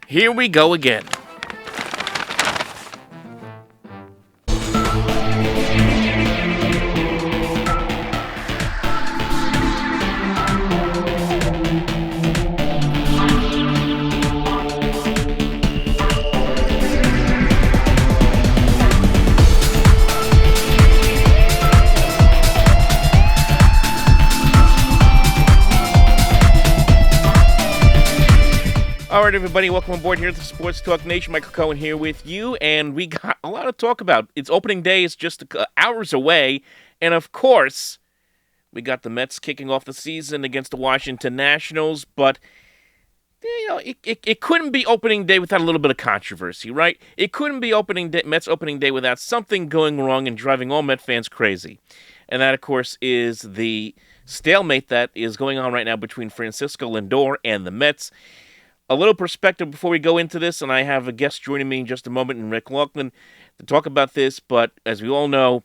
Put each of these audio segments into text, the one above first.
Here we go again. All right, everybody, welcome aboard here at the Sports Talk Nation. Michael Cohen here with you, and we got a lot to talk about. It's opening day is just hours away, and of course, we got the Mets kicking off the season against the Washington Nationals, but it couldn't be opening day without a little bit of controversy, right? It couldn't be Mets opening day without something going wrong and driving all Met fans crazy. And that, of course, is the stalemate that is going on right now between Francisco Lindor and the Mets. A little perspective before we go into this, and I have a guest joining me in just a moment, and Rick Laughlin, to talk about this. But as we all know,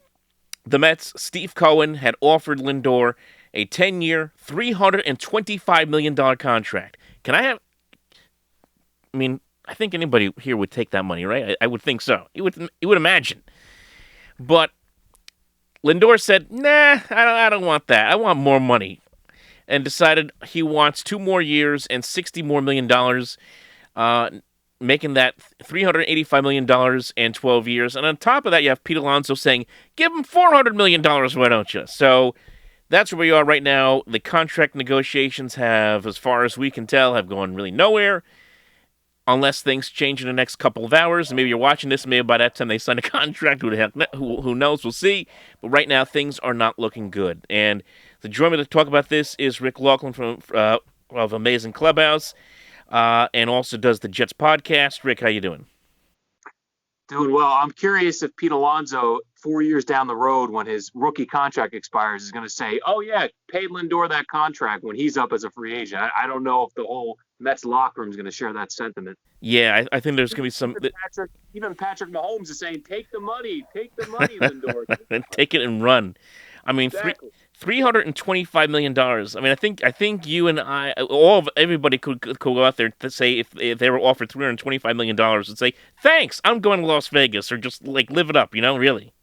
the Mets, Steve Cohen, had offered Lindor a 10-year, $325 million contract. I think anybody here would take that money, right? I would think so. You would imagine. But Lindor said, nah, I don't want that. I want more money. And decided he wants 2 more years and $60 more million, making that $385 million in 12 years. And on top of that, you have Pete Alonso saying, give him $400 million, why don't you? So that's where we are right now. The contract negotiations have, as far as we can tell, have gone really nowhere, unless things change in the next couple of hours. And maybe you're watching this, and maybe by that time they sign a contract. Who knows? We'll see. But right now, things are not looking good. And to join me to talk about this is Rick Laughlin of Amazing Clubhouse, and also does the Jets podcast. Rick, how you doing? Doing well. I'm curious if Pete Alonso, 4 years down the road, when his rookie contract expires, is going to say, "Oh yeah, pay Lindor that contract" when he's up as a free agent. I don't know if the whole Mets locker room is going to share that sentiment. Yeah, I think there's going to be some. Even Patrick Mahomes is saying, "Take the money, Lindor, and take it and run." I mean, exactly. $325 million. I mean, I think you and I, everybody could go out there to say if they were offered $325 million and say, thanks, I'm going to Las Vegas, or just like live it up, really.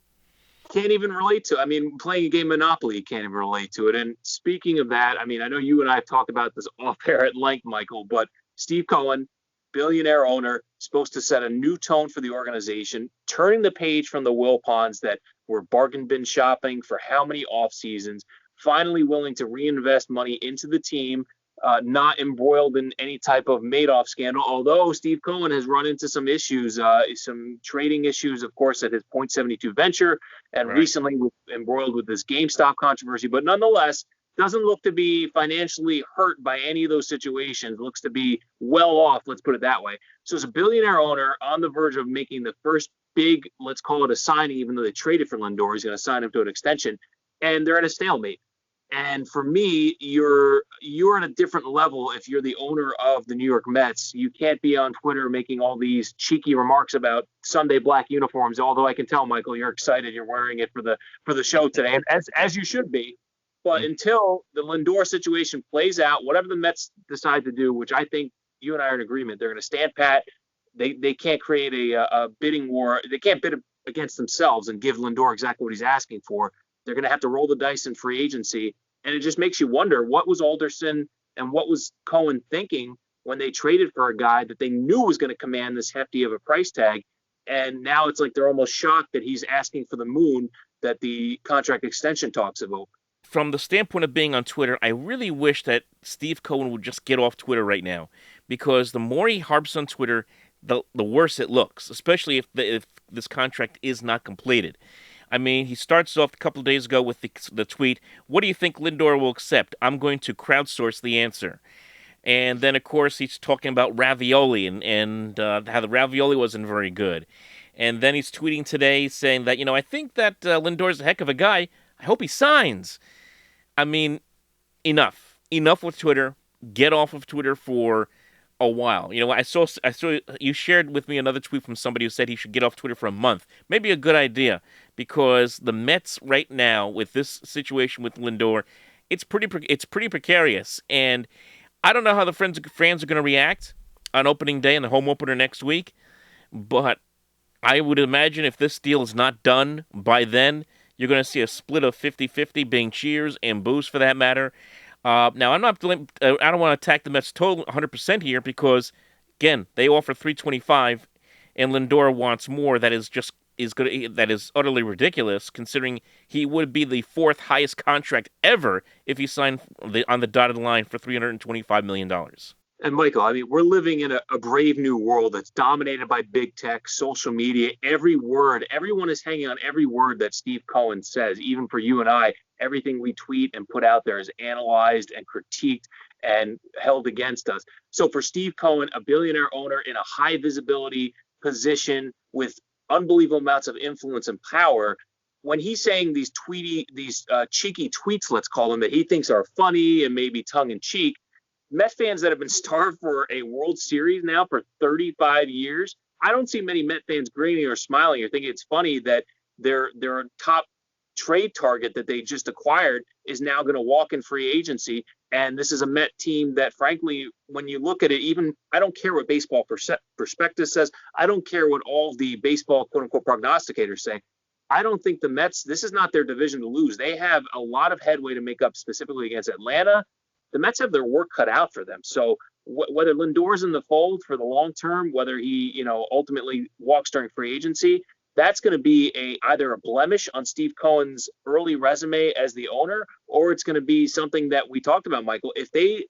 Can't even relate to it. I mean, playing a game Monopoly, you can't even relate to it. And speaking of that, I mean, I know you and I have talked about this off air at length, Michael, but Steve Cohen, billionaire owner, supposed to set a new tone for the organization, turning the page from the Wilpons that were bargain bin shopping for how many off seasons, finally willing to reinvest money into the team, not embroiled in any type of Madoff scandal, although Steve Cohen has run into some issues, some trading issues, of course, at his .72 venture, and Right. recently embroiled with this GameStop controversy. But nonetheless, doesn't look to be financially hurt by any of those situations. Looks to be well off, let's put it that way. So as a billionaire owner on the verge of making the first big, let's call it a signing, even though they traded for Lindor, he's going to sign him to an extension, and they're at a stalemate. And for me, you're at a different level if you're the owner of the New York Mets. You can't be on Twitter making all these cheeky remarks about Sunday black uniforms. Although I can tell, Michael, you're excited. You're wearing it for the show today, and as you should be. But until the Lindor situation plays out, whatever the Mets decide to do, which I think you and I are in agreement, they're going to stand pat. They can't create a bidding war. They can't bid against themselves and give Lindor exactly what he's asking for. They're going to have to roll the dice in free agency. And it just makes you wonder, what was Alderson and what was Cohen thinking when they traded for a guy that they knew was going to command this hefty of a price tag? And now it's like they're almost shocked that he's asking for the moon that the contract extension talks have opened. From the standpoint of being on Twitter, I really wish that Steve Cohen would just get off Twitter right now, because the more he harps on Twitter, the worse it looks, especially if this contract is not completed. I mean, he starts off a couple of days ago with the tweet, "What do you think Lindor will accept? I'm going to crowdsource the answer." And then, of course, he's talking about ravioli and how the ravioli wasn't very good. And then he's tweeting today saying that, I think that Lindor's a heck of a guy. I hope he signs. I mean, enough. Enough with Twitter. Get off of Twitter for a while. I saw you shared with me another tweet from somebody who said he should get off Twitter for a month. Maybe a good idea, because the Mets right now with this situation with Lindor, it's pretty precarious, and I don't know how the fans are going to react. on opening day and the home opener next week. But I would imagine if this deal is not done by then, you're going to see a split of 50-50 being cheers and boos for that matter. Now, I don't want to attack the Mets total 100% here because, again, they offer 325 and Lindor wants more. That is just is good. That is utterly ridiculous, considering he would be the fourth highest contract ever if he signed on the dotted line for $325 million. And Michael, I mean, we're living in a brave new world that's dominated by big tech, social media. Every word, everyone is hanging on every word that Steve Cohen says. Even for you and I, everything we tweet and put out there is analyzed and critiqued and held against us. So for Steve Cohen, a billionaire owner in a high visibility position with unbelievable amounts of influence and power, when he's saying these cheeky tweets, let's call them, that he thinks are funny and maybe tongue in cheek, Met fans that have been starved for a World Series now for 35 years, I don't see many Met fans grinning or smiling or thinking it's funny that their top trade target that they just acquired is now going to walk in free agency. And this is a Met team that, frankly, when you look at it, even I don't care what baseball prospectus says. I don't care what all the baseball quote unquote prognosticators say. I don't think the Mets, this is not their division to lose. They have a lot of headway to make up specifically against Atlanta. The Mets have their work cut out for them. So whether Lindor's in the fold for the long term, whether he, ultimately walks during free agency, that's going to be either a blemish on Steve Cohen's early resume as the owner, or it's going to be something that we talked about, Michael. If they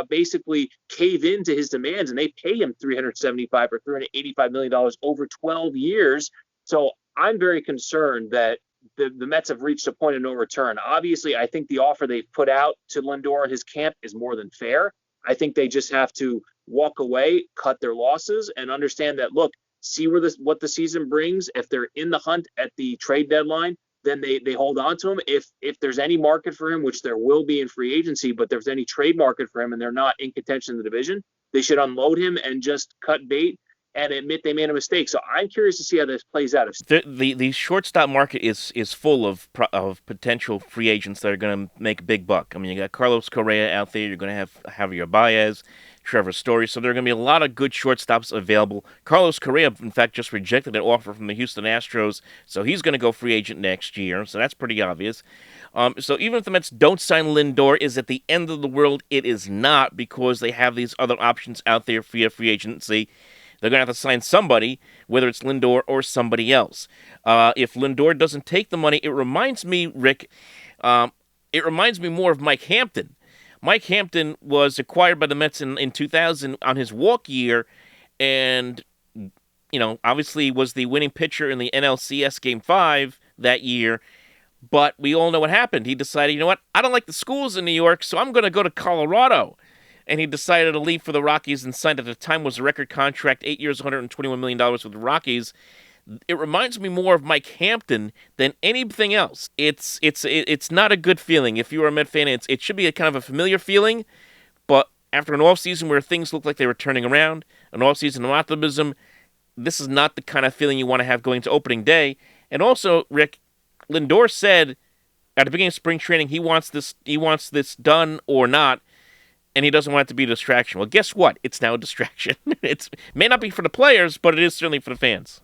basically cave into his demands and they pay him $375 or $385 million over 12 years, so I'm very concerned that the Mets have reached a point of no return. Obviously, I think the offer they've put out to Lindor and his camp is more than fair. I think they just have to walk away, cut their losses, and understand that, look, see what the season brings. If they're in the hunt at the trade deadline, then they hold on to him. If there's any market for him, which there will be in free agency, but there's any trade market for him and they're not in contention in the division, they should unload him and just cut bait and admit they made a mistake. So I'm curious to see how this plays out. The shortstop market is full of potential free agents that are going to make a big buck. I mean, you got Carlos Correa out there. You're going to have Javier Baez, Trevor Story. So there are going to be a lot of good shortstops available. Carlos Correa, in fact, just rejected an offer from the Houston Astros, so he's going to go free agent next year. So that's pretty obvious. So even if the Mets don't sign Lindor, is it the end of the world? It is not, because they have these other options out there via free agency. They're going to have to sign somebody, whether it's Lindor or somebody else. If Lindor doesn't take the money, it reminds me, Rick, it reminds me more of Mike Hampton. Mike Hampton was acquired by the Mets in 2000 on his walk year, and, obviously was the winning pitcher in the NLCS Game 5 that year. But we all know what happened. He decided, I don't like the schools in New York, so I'm going to go to Colorado. And he decided to leave for the Rockies and signed at the time was a record contract, 8 years, $121 million with the Rockies. It reminds me more of Mike Hampton than anything else. It's not a good feeling. If you are a Met fan, it should be a kind of a familiar feeling, but after an offseason where things look like they were turning around, an offseason of optimism, this is not the kind of feeling you want to have going to opening day. And also, Rick, Lindor said at the beginning of spring training he wants this done or not, and he doesn't want it to be a distraction. Well, guess what? It's now a distraction. It may not be for the players, but it is certainly for the fans.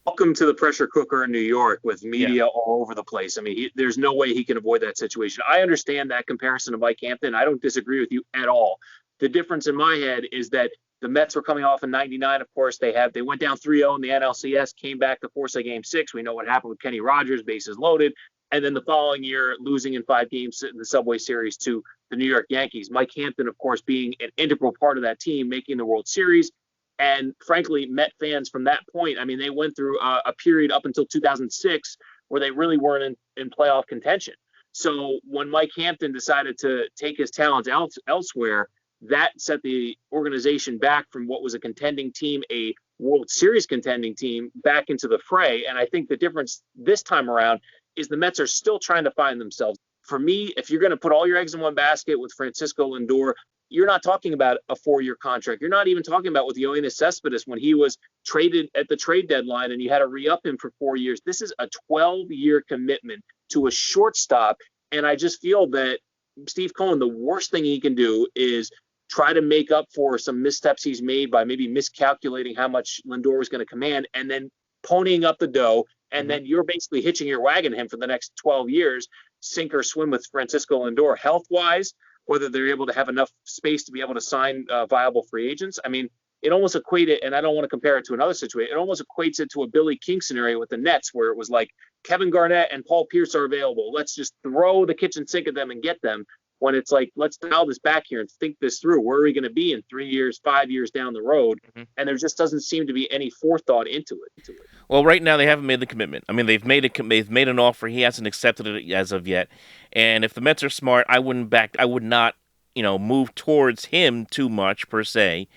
Welcome to the pressure cooker in New York with media Yeah. all over the place. I mean, there's no way he can avoid that situation. I understand that comparison to Mike Hampton. I don't disagree with you at all. The difference in my head is that the Mets were coming off in '99. Of course, they went down 3-0 in the NLCS, came back to force a Game 6. We know what happened with Kenny Rogers, bases loaded. And then the following year, losing in 5 games in the Subway Series to the New York Yankees. Mike Hampton, of course, being an integral part of that team, making the World Series. And frankly, Met fans from that point, I mean, they went through a period up until 2006 where they really weren't in playoff contention. So when Mike Hampton decided to take his talents elsewhere, that set the organization back from what was a contending team, a World Series contending team, back into the fray. And I think the difference this time around is the Mets are still trying to find themselves. For me, if you're going to put all your eggs in one basket with Francisco Lindor, you're not talking about a 4-year contract. You're not even talking about with Yoenis Cespedes when he was traded at the trade deadline and you had to re-up him for 4 years. This is a 12-year commitment to a shortstop. And I just feel that Steve Cohen, the worst thing he can do is try to make up for some missteps he's made by maybe miscalculating how much Lindor was going to command, and then ponying up the dough. And then you're basically hitching your wagon to him for the next 12 years, sink or swim with Francisco Lindor health wise, whether they're able to have enough space to be able to sign viable free agents. I mean, it almost equated, and I don't want to compare it to another situation, it almost equates it to a Billy King scenario with the Nets, where it was like Kevin Garnett and Paul Pierce are available. Let's just throw the kitchen sink at them and get them. When it's like, let's dial this back here and think this through. Where are we going to be in 3 years, 5 years down the road? And there just doesn't seem to be any forethought into it. Well, right now they haven't made the commitment. I mean, they've made an offer. He hasn't accepted it as of yet. And if the Mets are smart, I would not, move towards him too much per se.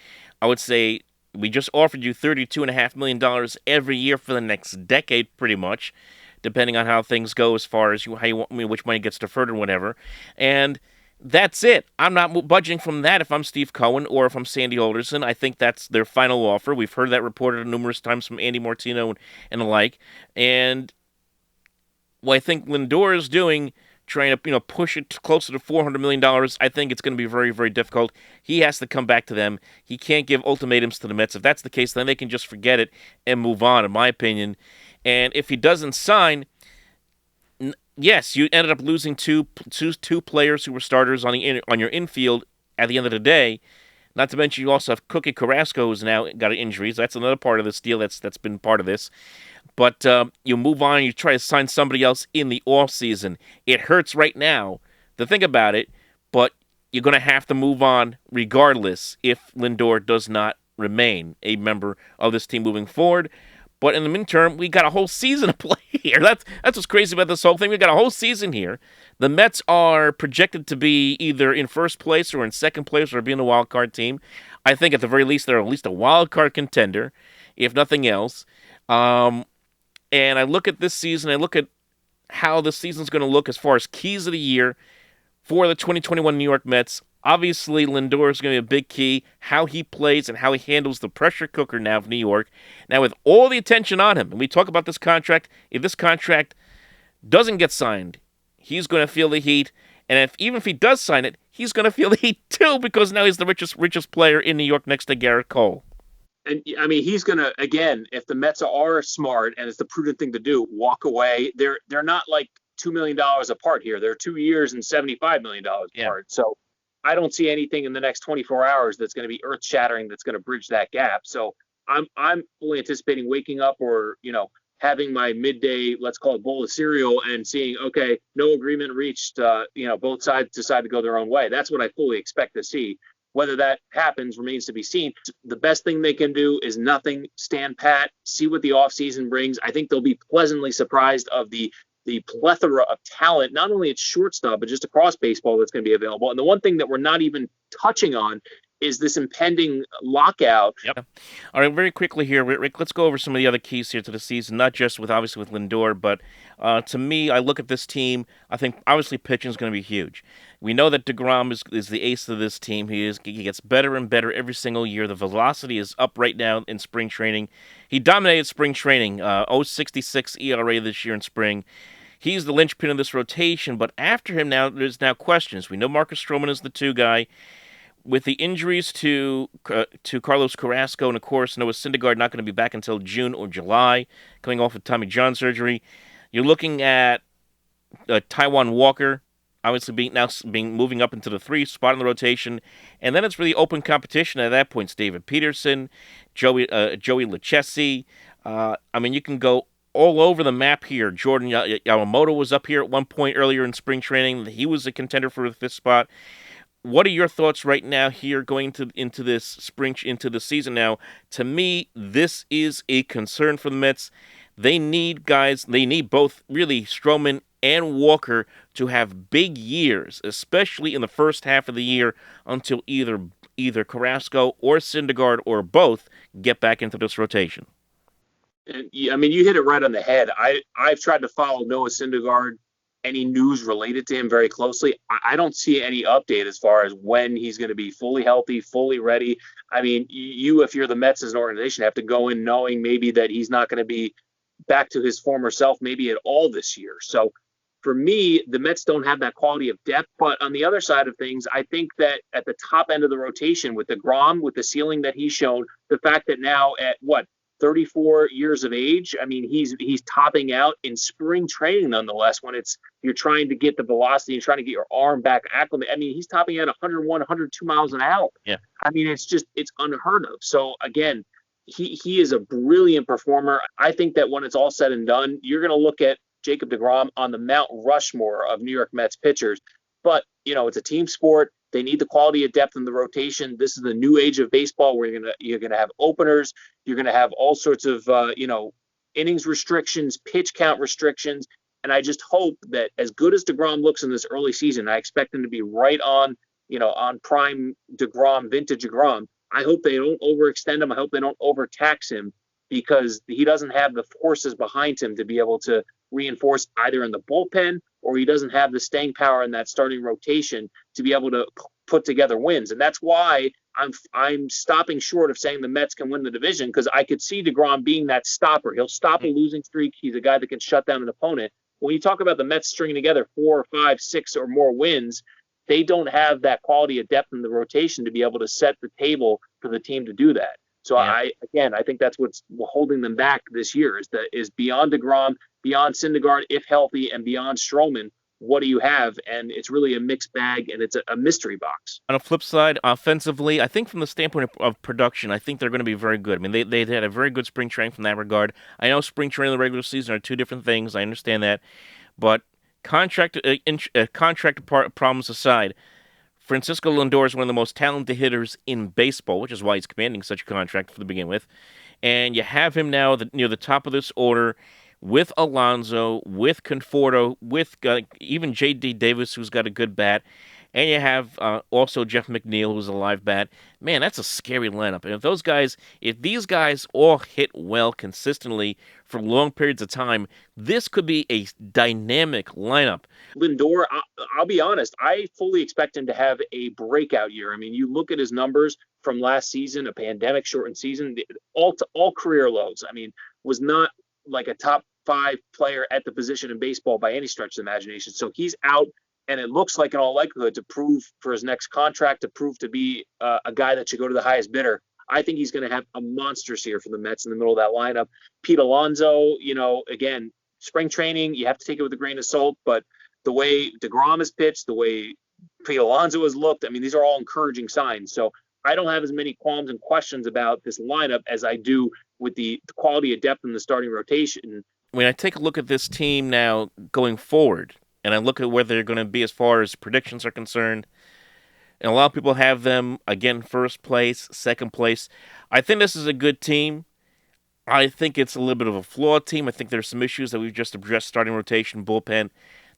I would say we just offered you $32.5 million every year for the next decade, pretty much, depending on how things go as far as which money gets deferred and whatever. And that's it. I'm not budging from that if I'm Steve Cohen or if I'm Sandy Alderson. I think that's their final offer. We've heard that reported numerous times from Andy Martino and the like. And what I think Lindor is doing, trying to push it closer to $400 million, I think it's going to be very, very difficult. He has to come back to them. He can't give ultimatums to the Mets. If that's the case, then they can just forget it and move on, in my opinion. And if he doesn't sign, yes, you ended up losing two players who were starters on your infield at the end of the day. Not to mention you also have Cookie Carrasco, who's now got injuries. That's another part of this deal that's been part of this. But you move on, you try to sign somebody else in the offseason. It hurts right now to think about it, but you're going to have to move on regardless if Lindor does not remain a member of this team moving forward. But in the midterm, we got a whole season to play here. That's what's crazy about this whole thing. We got a whole season here. The Mets are projected to be either in first place or in second place or being a wild card team. I think at the very least they're at least a wild card contender, if nothing else. And I look at this season. I look at how the season's going to look as far as keys of the year for the 2021 New York Mets. Obviously, Lindor is going to be a big key, how he plays and how he handles the pressure cooker now of New York. Now, with all the attention on him, and we talk about this contract, if this contract doesn't get signed, he's going to feel the heat. And even if he does sign it, he's going to feel the heat too, because now he's the richest player in New York next to Garrett Cole. And I mean, he's going to, again, if the Mets are smart and it's the prudent thing to do, walk away. They're not like $2 million apart here. They're 2 years and $75 million apart. So I don't see anything in the next 24 hours that's going to be earth shattering that's going to bridge that gap. So I'm fully anticipating waking up or, having my midday, let's call it bowl of cereal and seeing, okay, no agreement reached, both sides decide to go their own way. That's what I fully expect to see. Whether that happens remains to be seen. The best thing they can do is nothing, stand pat, see what the offseason brings. I think they'll be pleasantly surprised of the plethora of talent, not only at shortstop, but just across baseball that's going to be available. And the one thing that we're not even touching on is this impending lockout. Yep. All right, very quickly here, Rick, let's go over some of the other keys here to the season, not just with Lindor, but to me, I look at this team, I think obviously pitching is going to be huge. We know that DeGrom is the ace of this team. He gets better and better every single year. The velocity is up right now in spring training. He dominated spring training, 0.66 ERA this year in spring. He's the linchpin of this rotation, but after him now, there's now questions. We know Marcus Stroman is the 2 guy. With the injuries to Carlos Carrasco and, of course, Noah Syndergaard not going to be back until June or July, coming off of Tommy John surgery, you're looking at Taijuan Walker, obviously moving up into the 3 spot in the rotation, and then it's really open competition at that point. It's David Peterson, Joey Lucchesi. You can go all over the map here. Jordan Yamamoto was up here at one point earlier in spring training. He was a contender for the 5th spot. What are your thoughts right now here going into this spring, into the season now? To me, this is a concern for the Mets. They need guys, they need both really Stroman and Walker to have big years, especially in the first half of the year until either Carrasco or Syndergaard or both get back into this rotation. And, you hit it right on the head. I've tried to follow Noah Syndergaard, any news related to him very closely. I don't see any update as far as when he's going to be fully healthy, fully ready. I mean, if you're the Mets as an organization, have to go in knowing maybe that he's not going to be back to his former self maybe at all this year. So for me, the Mets don't have that quality of depth. But on the other side of things, I think that at the top end of the rotation with DeGrom, with the ceiling that he's shown, the fact that now at what, 34 years of age, I mean, he's topping out in spring training nonetheless. When it's you're trying to get the velocity, you're trying to get your arm back acclimated. I mean, he's topping out 101, 102 miles an hour. Yeah. I mean, it's unheard of. So again, he is a brilliant performer. I think that when it's all said and done, you're going to look at Jacob DeGrom on the Mount Rushmore of New York Mets pitchers. But, it's a team sport. They need the quality of depth in the rotation. This is the new age of baseball where you're gonna have openers. You're gonna have all sorts of innings restrictions, pitch count restrictions. And I just hope that as good as DeGrom looks in this early season, I expect him to be right on prime DeGrom, vintage DeGrom. I hope they don't overextend him. I hope they don't overtax him because he doesn't have the forces behind him to be able to reinforce either in the bullpen, or he doesn't have the staying power in that starting rotation to be able to put together wins. And that's why I'm stopping short of saying the Mets can win the division, because I could see DeGrom being that stopper. He'll stop a losing streak. He's a guy that can shut down an opponent. When you talk about the Mets stringing together 4 or 5, 6 or more wins, they don't have that quality of depth in the rotation to be able to set the table for the team to do that. So yeah. I think that's what's holding them back this year is beyond DeGrom, beyond Syndergaard, if healthy, and beyond Stroman. What do you have? And it's really a mixed bag, and it's a mystery box. On the flip side, offensively, I think from the standpoint of production, I think they're going to be very good. I mean, they had a very good spring training from that regard. I know spring training and the regular season are two different things. I understand that. But contract problems aside, Francisco Lindor is one of the most talented hitters in baseball, which is why he's commanding such a contract to begin with. And you have him now near the top of this order with Alonso, with Conforto, with even J.D. Davis, who's got a good bat. And you have also Jeff McNeil, who's a live bat. Man, that's a scary lineup. And if these guys all hit well consistently for long periods of time, this could be a dynamic lineup. Lindor, I'll be honest, I fully expect him to have a breakout year. I mean, you look at his numbers from last season, a pandemic-shortened season, all career lows. I mean, was not like a top 5 player at the position in baseball by any stretch of the imagination. So he's out. And it looks like, in all likelihood, to prove for his next contract, to prove to be a guy that should go to the highest bidder. I think he's going to have a monstrous year for the Mets in the middle of that lineup. Pete Alonso, again, spring training, you have to take it with a grain of salt. But the way DeGrom has pitched, the way Pete Alonso has looked, I mean, these are all encouraging signs. So I don't have as many qualms and questions about this lineup as I do with the quality of depth in the starting rotation. When I take a look at this team now going forward, and I look at where they're going to be as far as predictions are concerned, and a lot of people have them, again, first place, second place. I think this is a good team. I think it's a little bit of a flawed team. I think there's some issues that we've just addressed, starting rotation, bullpen,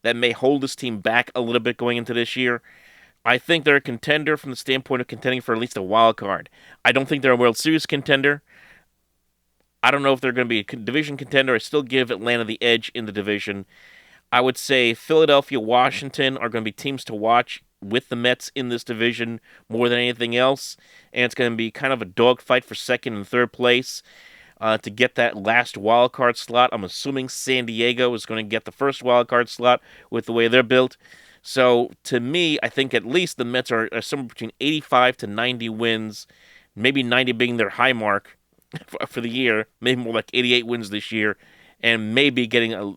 that may hold this team back a little bit going into this year. I think they're a contender from the standpoint of contending for at least a wild card. I don't think they're a World Series contender. I don't know if they're going to be a division contender. I still give Atlanta the edge in the division. I would say Philadelphia, Washington are going to be teams to watch with the Mets in this division more than anything else. And it's going to be kind of a dogfight for second and third place to get that last wild card slot. I'm assuming San Diego is going to get the first wild card slot with the way they're built. So to me, I think at least the Mets are somewhere between 85 to 90 wins, maybe 90 being their high mark for the year, maybe more like 88 wins this year, and maybe getting a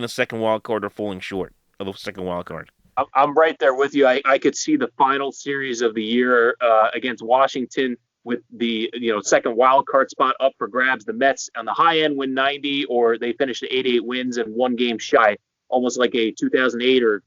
second wild card or falling short of the second wild card. I'm right there with you. I could see the final series of the year against Washington with the second wild card spot up for grabs. The Mets on the high end win 90, or they finish at 88 wins and one game shy, almost like a 2008 or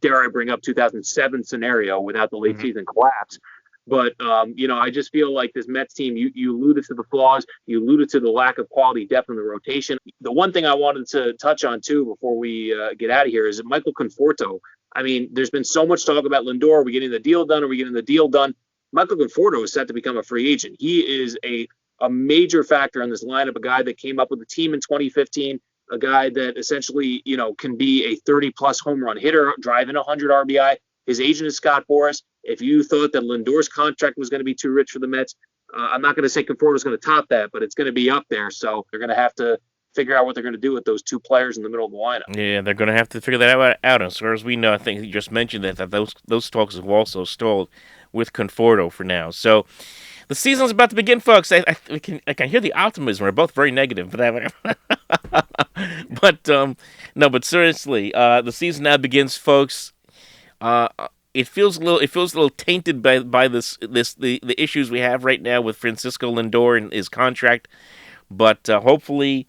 dare I bring up 2007 scenario without the late season collapse. But, I just feel like this Mets team, you alluded to the flaws, you alluded to the lack of quality depth in the rotation. The one thing I wanted to touch on, too, before we get out of here is Michael Conforto. I mean, there's been so much talk about Lindor. Are we getting the deal done? Are we getting the deal done? Michael Conforto is set to become a free agent. He is a major factor in this lineup, a guy that came up with the team in 2015, a guy that essentially, can be a 30-plus home run hitter, driving 100 RBI. His agent is Scott Boras. If you thought that Lindor's contract was going to be too rich for the Mets, I'm not going to say Conforto's going to top that, but it's going to be up there. So they're going to have to figure out what they're going to do with those two players in the middle of the lineup. Yeah, they're going to have to figure that out. As far as we know, I think you just mentioned that those talks have also stalled with Conforto for now. So the season's about to begin, folks. I can hear the optimism. We're both very negative, but but no, but seriously, the season now begins, folks. It feels a little tainted by the issues we have right now with Francisco Lindor and his contract. But hopefully,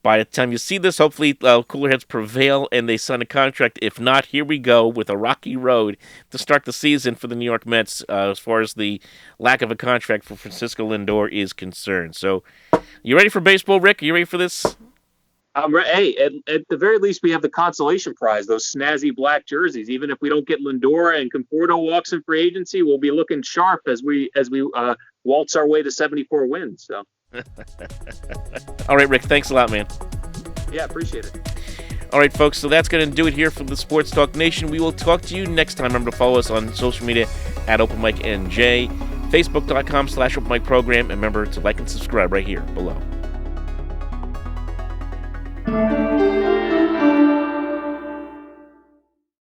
by the time you see this, hopefully cooler heads prevail and they sign a contract. If not, here we go with a rocky road to start the season for the New York Mets as far as the lack of a contract for Francisco Lindor is concerned. So, you ready for baseball, Rick? Are you ready for this? Hey, at the very least, we have the consolation prize, those snazzy black jerseys. Even if we don't get Lindor and Conforto walks in free agency, we'll be looking sharp as we waltz our way to 74 wins. So, all right, Rick. Thanks a lot, man. Yeah, appreciate it. All right, folks. So that's going to do it here for the Sports Talk Nation. We will talk to you next time. Remember to follow us on social media at OpenMicNJ, Facebook.com/OpenMicProgram, and remember to like and subscribe right here below.